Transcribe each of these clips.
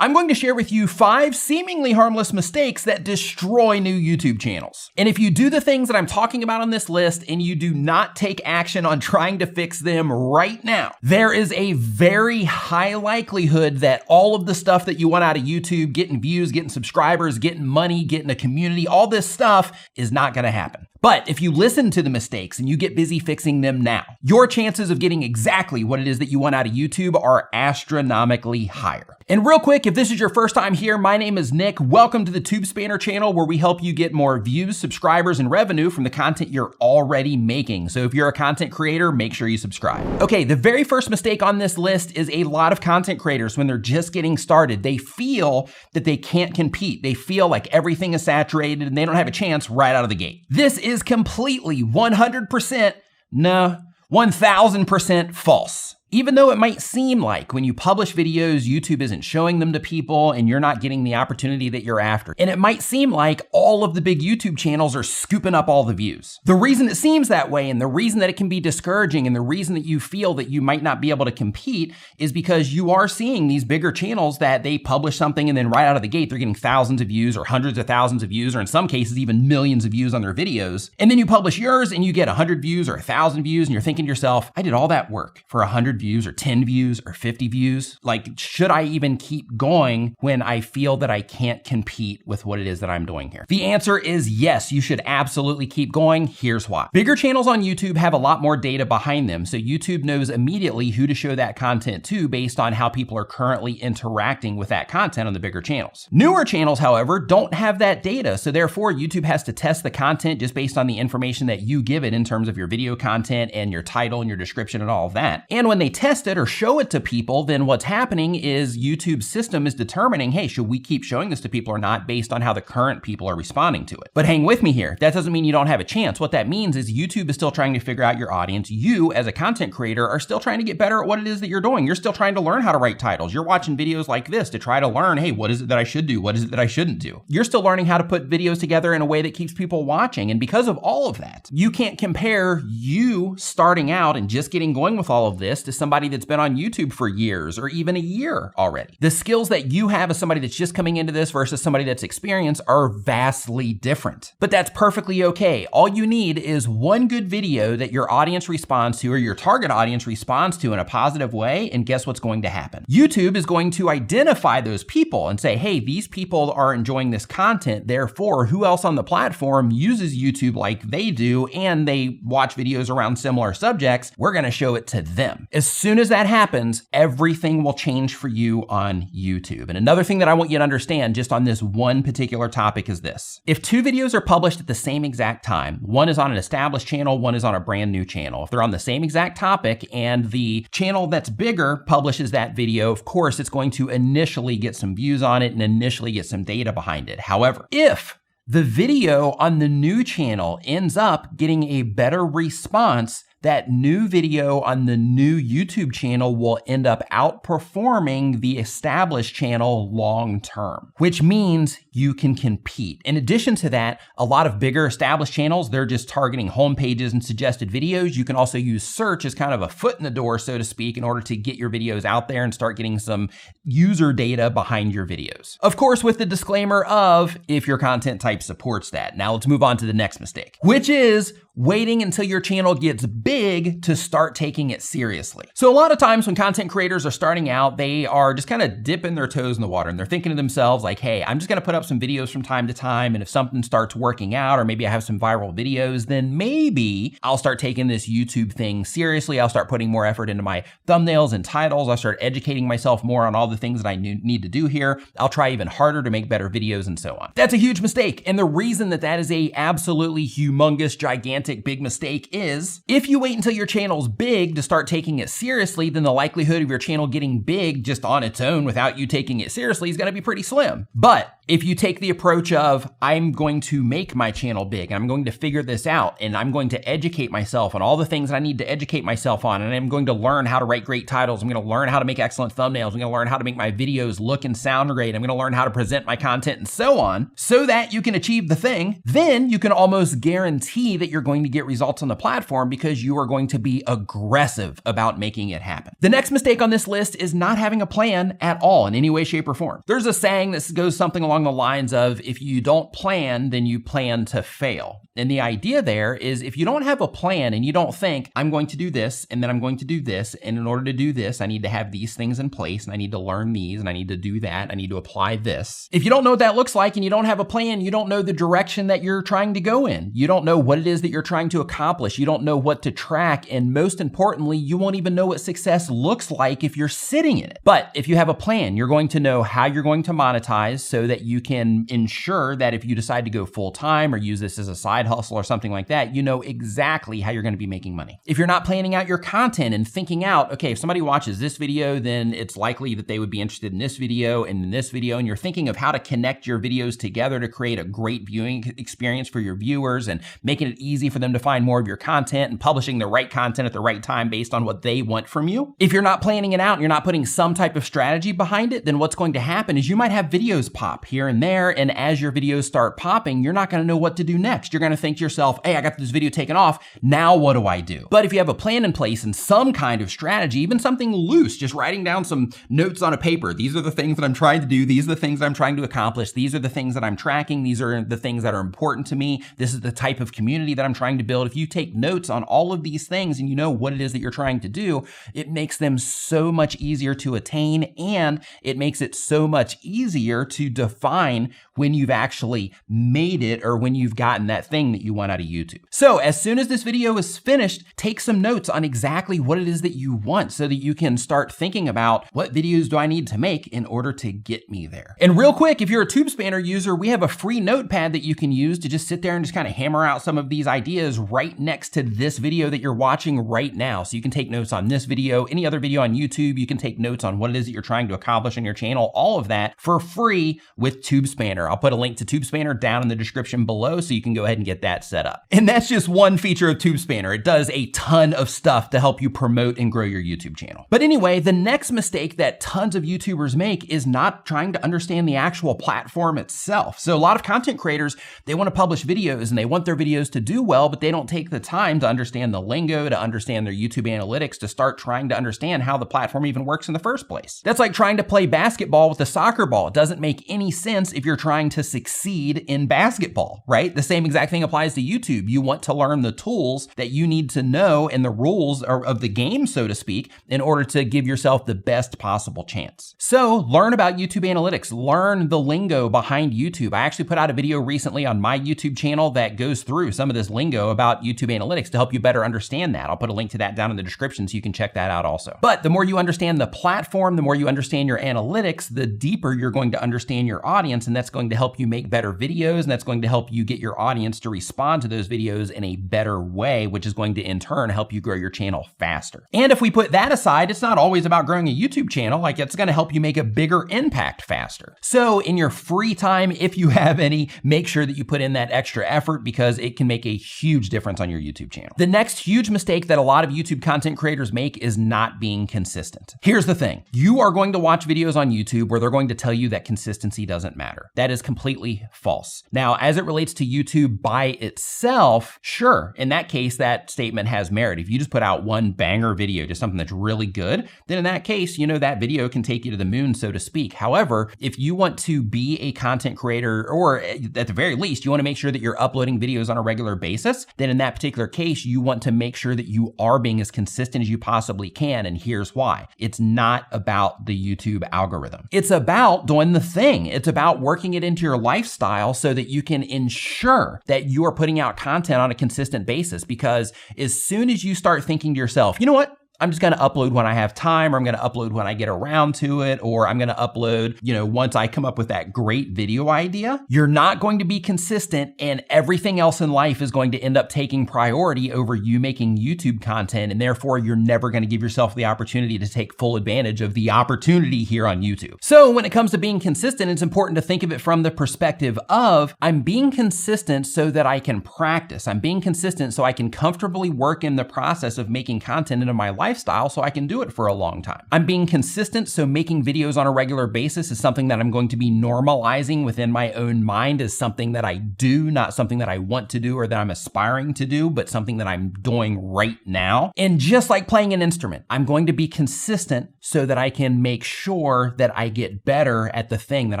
I'm going to share with you 5 seemingly harmless mistakes that destroy new YouTube channels. And if you do the things that I'm talking about on this list and you do not take action on trying to fix them right now, there is a very high likelihood that all of the stuff that you want out of YouTube, getting views, getting subscribers, getting money, getting a community, all this stuff is not going to happen. But if you listen to the mistakes and you get busy fixing them now, your chances of getting exactly what it is that you want out of YouTube are astronomically higher. And real quick, if this is your first time here, my name is Nick. Welcome to the TubeSpanner channel, where we help you get more views, subscribers, and revenue from the content you're already making. So if you're a content creator, make sure you subscribe. Okay, the very first mistake on this list is a lot of content creators, when they're just getting started, they feel that they can't compete. They feel like everything is saturated and they don't have a chance right out of the gate. This is completely 100%, no, 1000% false. Even though it might seem like when you publish videos, YouTube isn't showing them to people and you're not getting the opportunity that you're after. And it might seem like all of the big YouTube channels are scooping up all the views. The reason it seems that way and the reason that it can be discouraging and the reason that you feel that you might not be able to compete is because you are seeing these bigger channels that they publish something and then right out of the gate, they're getting thousands of views or hundreds of thousands of views, or in some cases, even millions of views on their videos. And then you publish yours and you get 100 views or 1,000 views and you're thinking to yourself, I did all that work for 100 views or 10 views or 50 views. Like, should I even keep going when I feel that I can't compete with what it is that I'm doing here? The answer is yes, you should absolutely keep going. Here's why. Bigger channels on YouTube have a lot more data behind them. So YouTube knows immediately who to show that content to based on how people are currently interacting with that content on the bigger channels. Newer channels, however, don't have that data. So therefore, YouTube has to test the content just based on the information that you give it in terms of your video content and your title and your description and all of that. And when they test it or show it to people, then what's happening is YouTube's system is determining, hey, should we keep showing this to people or not based on how the current people are responding to it. But hang with me here. That doesn't mean you don't have a chance. What that means is YouTube is still trying to figure out your audience. You, as a content creator, are still trying to get better at what it is that you're doing. You're still trying to learn how to write titles. You're watching videos like this to try to learn, hey, what is it that I should do? What is it that I shouldn't do? You're still learning how to put videos together in a way that keeps people watching. And because of all of that, you can't compare you starting out and just getting going with all of this to somebody that's been on YouTube for years or even a year already. The skills that you have as somebody that's just coming into this versus somebody that's experienced are vastly different. But that's perfectly okay. All you need is one good video that your audience responds to or your target audience responds to in a positive way, and guess what's going to happen? YouTube is going to identify those people and say, hey, these people are enjoying this content, therefore who else on the platform uses YouTube like they do and they watch videos around similar subjects? We're going to show it to them. As soon as that happens, everything will change for you on YouTube. And another thing that I want you to understand just on this one particular topic is this. If 2 videos are published at the same exact time, one is on an established channel, one is on a brand new channel. If they're on the same exact topic and the channel that's bigger publishes that video, of course, it's going to initially get some views on it and initially get some data behind it. However, if the video on the new channel ends up getting a better response, that new video on the new YouTube channel will end up outperforming the established channel long term, which means you can compete. In addition to that, a lot of bigger established channels, they're just targeting home pages and suggested videos. You can also use search as kind of a foot in the door, so to speak, in order to get your videos out there and start getting some user data behind your videos. Of course, with the disclaimer of if your content type supports that. Now let's move on to the next mistake, which is waiting until your channel gets big to start taking it seriously. So a lot of times when content creators are starting out, they are just kind of dipping their toes in the water and they're thinking to themselves like, hey, I'm just gonna put up some videos from time to time, and if something starts working out or maybe I have some viral videos, then maybe I'll start taking this YouTube thing seriously. I'll start putting more effort into my thumbnails and titles. I'll start educating myself more on all the things that I need to do here. I'll try even harder to make better videos and so on. That's a huge mistake. And the reason that that is a absolutely humongous, gigantic, big mistake is if you wait until your channel's big to start taking it seriously, then the likelihood of your channel getting big just on its own without you taking it seriously is going to be pretty slim. But If you take the approach of, I'm going to make my channel big, and I'm going to figure this out, and I'm going to educate myself on all the things that I need to educate myself on, and I'm going to learn how to write great titles, I'm going to learn how to make excellent thumbnails, I'm going to learn how to make my videos look and sound great, I'm going to learn how to present my content and so on, so that you can achieve the thing, then you can almost guarantee that you're going to get results on the platform because you are going to be aggressive about making it happen. The next mistake on this list is not having a plan at all in any way, shape, or form. There's a saying that goes something along the lines of, if you don't plan, then you plan to fail. And the idea there is, if you don't have a plan and you don't think, I'm going to do this, and then I'm going to do this, and in order to do this, I need to have these things in place, and I need to learn these, and I need to do that, I need to apply this. If you don't know what that looks like and you don't have a plan, you don't know the direction that you're trying to go in. You don't know what it is that you're trying to accomplish. You don't know what to track. And most importantly, you won't even know what success looks like if you're sitting in it. But if you have a plan, you're going to know how you're going to monetize so that you can ensure that if you decide to go full time or use this as a side hustle or something like that, you know exactly how you're going to be making money. If you're not planning out your content and thinking out, okay, if somebody watches this video, then it's likely that they would be interested in this video and in this video, and you're thinking of how to connect your videos together to create a great viewing experience for your viewers and making it easy for them to find more of your content and publishing the right content at the right time based on what they want from you. If you're not planning it out and you're not putting some type of strategy behind it, then what's going to happen is you might have videos pop here and there, and as your videos start popping, you're not going to know what to do next. You're going to think to yourself, hey, I got this video taken off, now what do I do? But if you have a plan in place and some kind of strategy, even something loose, just writing down some notes on a paper, these are the things that I'm trying to do, these are the things that I'm trying to accomplish, these are the things that I'm tracking, these are the things that are important to me, this is the type of community that I'm trying to build. If you take notes on all of these things and you know what it is that you're trying to do, it makes them so much easier to attain, and it makes it so much easier to define when you've actually made it or when you've gotten that thing that you want out of YouTube. So as soon as this video is finished, take some notes on exactly what it is that you want so that you can start thinking about, what videos do I need to make in order to get me there? And real quick, if you're a TubeSpanner user, we have a free notepad that you can use to just sit there and just kind of hammer out some of these ideas right next to this video that you're watching right now. So you can take notes on this video, any other video on YouTube, you can take notes on what it is that you're trying to accomplish on your channel, all of that for free with TubeSpanner. I'll put a link to TubeSpanner down in the description below so you can go ahead and get that set up. And that's just one feature of TubeSpanner. It does a ton of stuff to help you promote and grow your YouTube channel. But anyway, the next mistake that tons of YouTubers make is not trying to understand the actual platform itself. So a lot of content creators, they want to publish videos and they want their videos to do well, but they don't take the time to understand the lingo, to understand their YouTube analytics, to start trying to understand how the platform even works in the first place. That's like trying to play basketball with a soccer ball. It doesn't make any sense if you're trying to succeed in basketball, right? The same exact thing applies to YouTube. You want to learn the tools that you need to know and the rules of the game, so to speak, in order to give yourself the best possible chance. So learn about YouTube analytics, learn the lingo behind YouTube. I actually put out a video recently on my YouTube channel that goes through some of this lingo about YouTube analytics to help you better understand that. I'll put a link to that down in the description so you can check that out also. But the more you understand the platform, the more you understand your analytics, the deeper you're going to understand your audience, and that's going to help you make better videos, and that's going to help you get your audience to respond to those videos in a better way, which is going to in turn help you grow your channel faster. And if we put that aside, it's not always about growing a YouTube channel, like it's gonna help you make a bigger impact faster. So in your free time, if you have any, make sure that you put in that extra effort because it can make a huge difference on your YouTube channel. The next huge mistake that a lot of YouTube content creators make is not being consistent. Here's the thing. You are going to watch videos on YouTube where they're going to tell you that consistency doesn't matter. That is completely false. Now, as it relates to YouTube by itself, sure, in that case, that statement has merit. If you just put out one banger video, just something that's really good, then in that case, you know, that video can take you to the moon, so to speak. However, if you want to be a content creator, or at the very least, you want to make sure that you're uploading videos on a regular basis, then in that particular case, you want to make sure that you are being as consistent as you possibly can. And here's why. It's not about the YouTube algorithm. It's about doing the thing. It's about working it into your lifestyle so that you can ensure that you are putting out content on a consistent basis. Because as soon as you start thinking to yourself, you know what? I'm just gonna upload when I have time, or I'm gonna upload when I get around to it, or I'm gonna upload, once I come up with that great video idea. You're not going to be consistent, and everything else in life is going to end up taking priority over you making YouTube content, and therefore you're never gonna give yourself the opportunity to take full advantage of the opportunity here on YouTube. So when it comes to being consistent, it's important to think of it from the perspective of, I'm being consistent so that I can practice. I'm being consistent so I can comfortably work in the process of making content into my lifestyle so I can do it for a long time. I'm being consistent so making videos on a regular basis is something that I'm going to be normalizing within my own mind as something that I do, not something that I want to do or that I'm aspiring to do, but something that I'm doing right now. And just like playing an instrument, I'm going to be consistent so that I can make sure that I get better at the thing that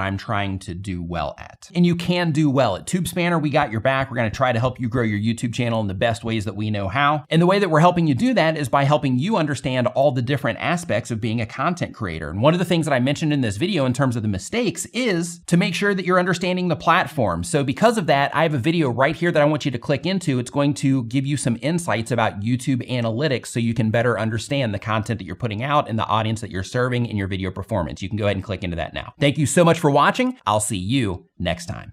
I'm trying to do well at. And you can do well. At TubeSpanner, we got your back. We're gonna try to help you grow your YouTube channel in the best ways that we know how. And the way that we're helping you do that is by helping you understand all the different aspects of being a content creator. And one of the things that I mentioned in this video in terms of the mistakes is to make sure that you're understanding the platform. So because of that, I have a video right here that I want you to click into. It's going to give you some insights about YouTube analytics so you can better understand the content that you're putting out and the audience that you're serving in your video performance. You can go ahead and click into that now. Thank you so much for watching. I'll see you next time.